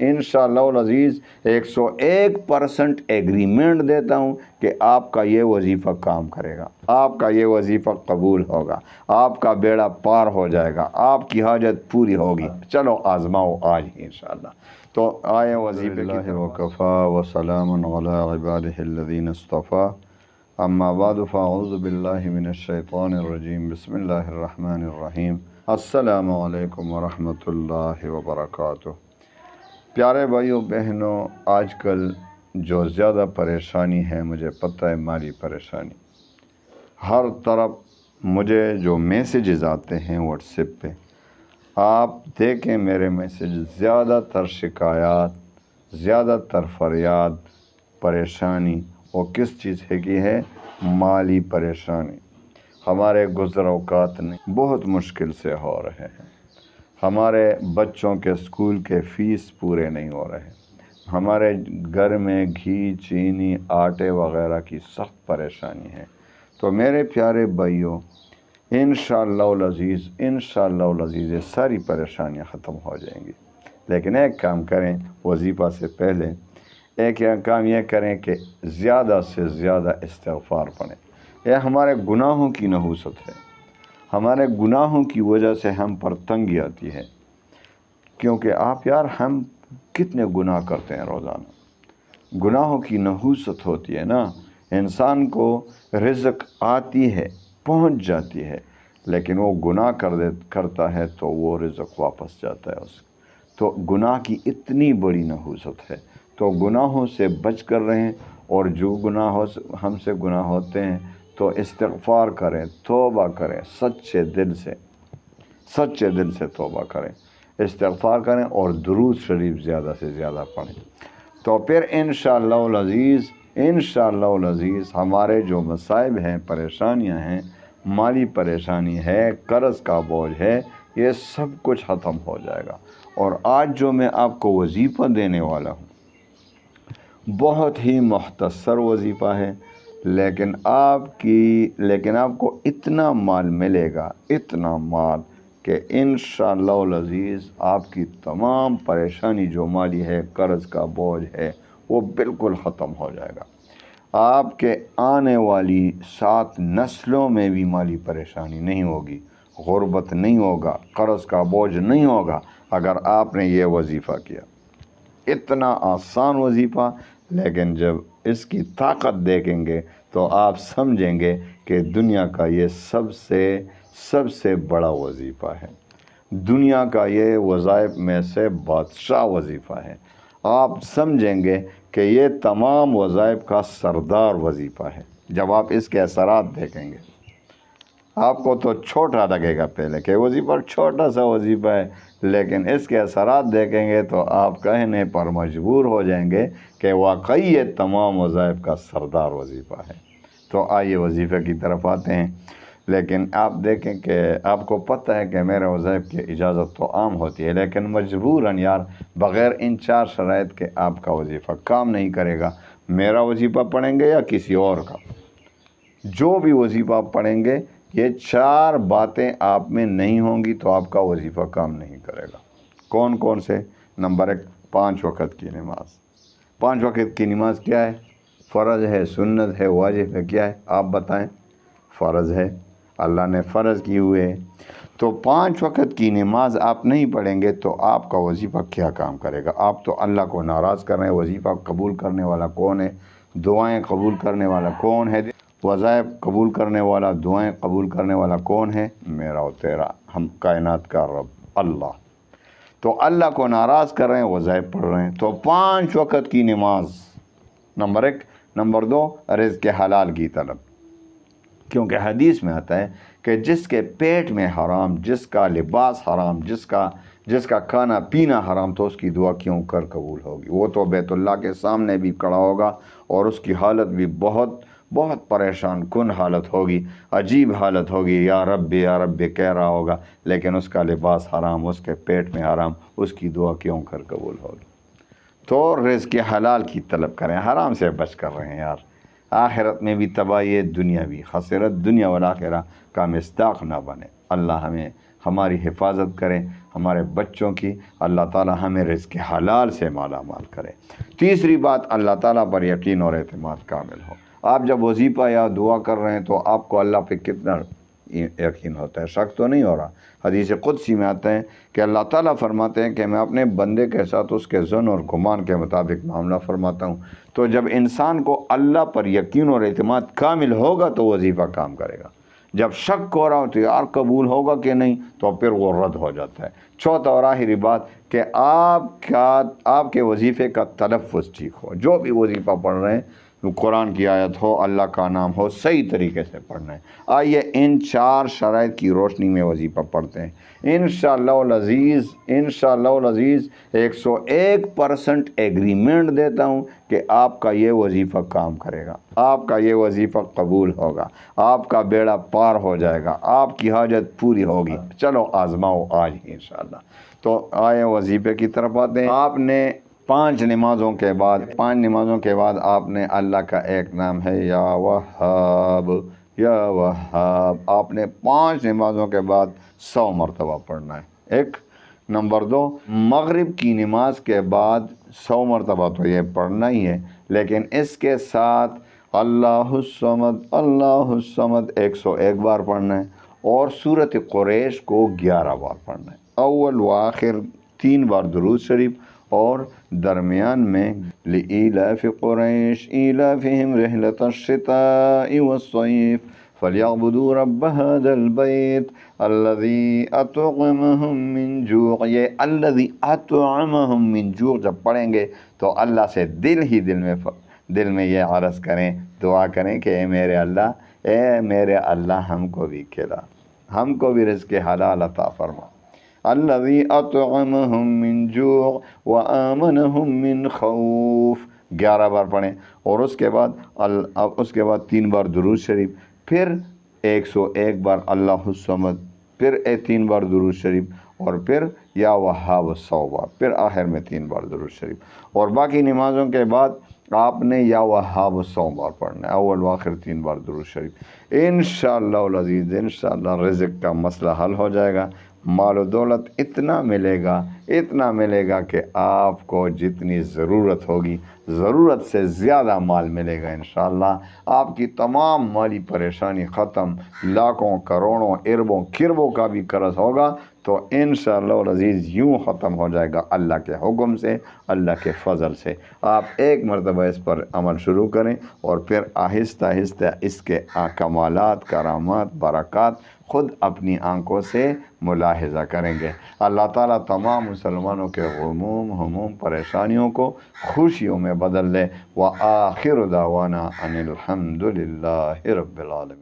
انشاءاللہ العزیز 101% ایگریمنٹ دیتا ہوں کہ آپ کا یہ وظیفہ کام کرے گا، آپ کا یہ وظیفہ قبول ہوگا، آپ کا بیڑا پار ہو جائے گا، آپ کی حاجت پوری ہوگی۔ چلو آزماؤ آج ہی انشاءاللہ۔ تو آئے وظیفے کی طرف۔ وکفا وسلام علی عبادہ الذین اصطفیٰ، اما بعد فاعوذ باللہ من الشیطان الرجیم، بسم اللہ الرحمن الرحیم۔ السلام علیکم ورحمۃ اللہ وبرکاتہ۔ پیارے بھائیوں بہنوں، آج کل جو زیادہ پریشانی ہے مجھے پتہ ہے، مالی پریشانی۔ ہر طرف مجھے جو میسیجز آتے ہیں واٹس ایپ پہ، آپ دیکھیں میرے میسیج، زیادہ تر شکایات، زیادہ تر فریاد، پریشانی وہ کس چیز ہے کی ہے؟ مالی پریشانی۔ ہمارے گزر اوقات نہیں بہت مشکل سے ہو رہے ہیں، ہمارے بچوں کے اسکول کے فیس پورے نہیں ہو رہے، ہمارے گھر میں گھی، چینی، آٹے وغیرہ کی سخت پریشانی ہے۔ تو میرے پیارے بھائیوں، انشاءاللہ العزیز یہ ساری پریشانیاں ختم ہو جائیں گی، لیکن ایک کام کریں، وظیفہ سے پہلے ایک کام یہ کریں کہ زیادہ سے زیادہ استغفار پڑھیں۔ یہ ہمارے گناہوں کی نحوست ہے، ہمارے گناہوں کی وجہ سے ہم پر تنگی آتی ہے، کیونکہ آپ یار ہم کتنے گناہ کرتے ہیں روزانہ، گناہوں کی نحوست ہوتی ہے نا۔ انسان کو رزق آتی ہے، پہنچ جاتی ہے، لیکن وہ گناہ کرتا ہے تو وہ رزق واپس جاتا ہے اس۔ تو گناہ کی اتنی بڑی نحوست ہے، تو گناہوں سے بچ کر رہیں، اور جو ہم سے گناہ ہوتے ہیں تو استغفار کریں، توبہ کریں، سچے دل سے توبہ کریں، استغفار کریں، اور درود شریف زیادہ سے زیادہ پڑھیں۔ تو پھر انشاءاللہ العزیز ہمارے جو مصائب ہیں، پریشانیاں ہیں، مالی پریشانی ہے، قرض کا بوجھ ہے، یہ سب کچھ ختم ہو جائے گا۔ اور آج جو میں آپ کو وظیفہ دینے والا ہوں، بہت ہی مختصر وظیفہ ہے، لیکن آپ کو اتنا مال ملے گا، اتنا مال کہ انشاءاللہ العزیز آپ کی تمام پریشانی جو مالی ہے، قرض کا بوجھ ہے، وہ بالکل ختم ہو جائے گا۔ آپ کے آنے والی 7 نسلوں میں بھی مالی پریشانی نہیں ہوگی، غربت نہیں ہوگا، قرض کا بوجھ نہیں ہوگا، اگر آپ نے یہ وظیفہ کیا۔ اتنا آسان وظیفہ، لیکن جب اس کی طاقت دیکھیں گے تو آپ سمجھیں گے کہ دنیا کا یہ سب سے بڑا وظیفہ ہے، دنیا کا یہ وظائف میں سے بادشاہ وظیفہ ہے۔ آپ سمجھیں گے کہ یہ تمام وظائف کا سردار وظیفہ ہے۔ جب آپ اس کے اثرات دیکھیں گے، آپ کو تو چھوٹا لگے گا پہلے کہ وظیفہ چھوٹا سا وظیفہ ہے، لیکن اس کے اثرات دیکھیں گے تو آپ کہنے پر مجبور ہو جائیں گے کہ واقعی یہ تمام وظائف کا سردار وظیفہ ہے۔ تو آئیے وظیفے کی طرف آتے ہیں، لیکن آپ دیکھیں کہ آپ کو پتہ ہے کہ میرے وظائف کی اجازت تو عام ہوتی ہے، لیکن مجبوراً یار بغیر ان 4 شرائط کے آپ کا وظیفہ کام نہیں کرے گا۔ میرا وظیفہ پڑھیں گے یا کسی اور کا، جو بھی وظیفہ پڑھیں گے، یہ 4 باتیں آپ میں نہیں ہوں گی تو آپ کا وظیفہ کام نہیں کرے گا۔ کون سے؟ نمبر 1، 5 وقت کی نماز۔ 5 وقت کی نماز کیا ہے؟ فرض ہے، سنت ہے، واجب ہے، کیا ہے؟ آپ بتائیں۔ فرض ہے، اللہ نے فرض کی ہوئے ہے۔ تو 5 وقت کی نماز آپ نہیں پڑھیں گے تو آپ کا وظیفہ کیا کام کرے گا؟ آپ تو اللہ کو ناراض کر رہے ہیں۔ وظیفہ قبول کرنے والا کون ہے؟ دعائیں قبول کرنے والا کون ہے؟ وظائف قبول کرنے والا، دعائیں قبول کرنے والا کون ہے؟ میرا و تیرا، ہم کائنات کا رب اللہ۔ تو اللہ کو ناراض کر رہے ہیں، وظائف پڑھ رہے ہیں۔ تو 5 وقت کی نماز نمبر 1۔ نمبر 2، رزق حلال کی طلب، کیونکہ حدیث میں آتا ہے کہ جس کے پیٹ میں حرام، جس کا لباس حرام، جس کا کھانا پینا حرام، تو اس کی دعا کیوں کر قبول ہوگی؟ وہ تو بیت اللہ کے سامنے بھی کھڑا ہوگا اور اس کی حالت بھی بہت پریشان کن حالت ہوگی، عجیب حالت ہوگی، یا رب کہہ رہا ہوگا، لیکن اس کا لباس حرام، اس کے پیٹ میں حرام، اس کی دعا کیوں کر قبول ہوگی؟ تو رزق حلال کی طلب کریں، حرام سے بچ کر رہیں یار، آخرت میں بھی تباہی ہے، دنیا بھی خسرت، دنیا والآخرہ کا مصداق نہ بنے۔ اللہ ہمیں ہماری حفاظت کرے، ہمارے بچوں کی اللہ تعالی ہمیں رزق حلال سے مالا مال کرے۔ تیسری بات، اللہ تعالیٰ پر یقین اور اعتماد کامل ہو۔ آپ جب وظیفہ یا دعا کر رہے ہیں تو آپ کو اللہ پہ کتنا یقین ہوتا ہے، شک تو نہیں ہو رہا۔ حدیث قدسی میں آتا ہے کہ اللہ تعالیٰ فرماتے ہیں کہ میں اپنے بندے کے ساتھ اس کے ظن اور گمان کے مطابق معاملہ فرماتا ہوں۔ تو جب انسان کو اللہ پر یقین اور اعتماد کامل ہوگا تو وظیفہ کام کرے گا۔ جب شک ہو رہا ہو تو یار قبول ہوگا کہ نہیں، تو پھر وہ رد ہو جاتا ہے۔ چوتھا اور آخری بات کہ آپ کے وظیفے کا تلفظ ٹھیک ہو۔ جو بھی وظیفہ پڑھ رہے ہیں، قرآن کی آیت ہو، اللہ کا نام ہو، صحیح طریقے سے پڑھنا ہے۔ آئیے ان 4 شرائط کی روشنی میں وظیفہ پڑھتے ہیں۔ انشاءاللہ العزیز 101% ایگریمنٹ دیتا ہوں کہ آپ کا یہ وظیفہ کام کرے گا، آپ کا یہ وظیفہ قبول ہوگا، آپ کا بیڑا پار ہو جائے گا، آپ کی حاجت پوری ہوگی۔ چلو آزماؤ آج ہی انشاءاللہ۔ تو آئے وظیفے کی طرف آتے ہیں۔ آپ نے 5 نمازوں کے بعد آپ نے اللہ کا ایک نام ہے یا وہاب، یا وہاب، آپ نے 5 نمازوں کے بعد 100 مرتبہ پڑھنا ہے۔ ایک نمبر 2، مغرب کی نماز کے بعد 100 مرتبہ تو یہ پڑھنا ہی ہے، لیکن اس کے ساتھ اللہ الصمد 101 بار پڑھنا ہے، اور سورۃ قریش کو 11 بار پڑھنا ہے۔ اول و آخر 3 بار درود شریف، اور درمیان میں لإیلاف قریش ایلافہم رحلۃ الشتاء والصیف فلیعبدوا رب هذا البیت الذی اطعمہم من جوع۔ یہ الذی اطعمہم من جوع جب پڑھیں گے تو اللہ سے دل میں یہ عرض کریں، دعا کریں کہ اے میرے اللہ ہم کو بھی کھلا، ہم کو بھی رزق حلال عطا فرما۔ الذی اطعمہم من جوع وآمنہم من خوف 11 بار پڑھیں، اور اس کے بعد 3 بار درود شریف، پھر 101 بار اللہ الصمد، پھر 3 بار درود شریف، اور پھر یا وہاب 100 بار، پھر آخر میں 3 بار درود شریف۔ اور باقی نمازوں کے بعد آپ نے یا وہاب 100 بار پڑھنا ہے، اول و آخر 3 بار درود شریف۔ انشاءاللہ العزیز انشاءاللہ رزق کا مسئلہ حل ہو جائے گا، مال و دولت اتنا ملے گا کہ آپ کو جتنی ضرورت ہوگی ضرورت سے زیادہ مال ملے گا انشاءاللہ۔ آپ کی تمام مالی پریشانی ختم، لاکھوں کروڑوں اربوں کھربوں کا بھی قرض ہوگا تو انشاءاللہ العزیز یوں ختم ہو جائے گا اللہ کے حکم سے، اللہ کے فضل سے۔ آپ ایک مرتبہ اس پر عمل شروع کریں، اور پھر آہستہ آہستہ اس کے کمالات، کرامات، برکات خود اپنی آنکھوں سے ملاحظہ کریں گے۔ اللہ تعالیٰ تمام مسلمانوں کے ہموم پریشانیوں کو خوشیوں میں بدل لے۔ وآخر دعوانا ان الحمد للہ رب العالمین۔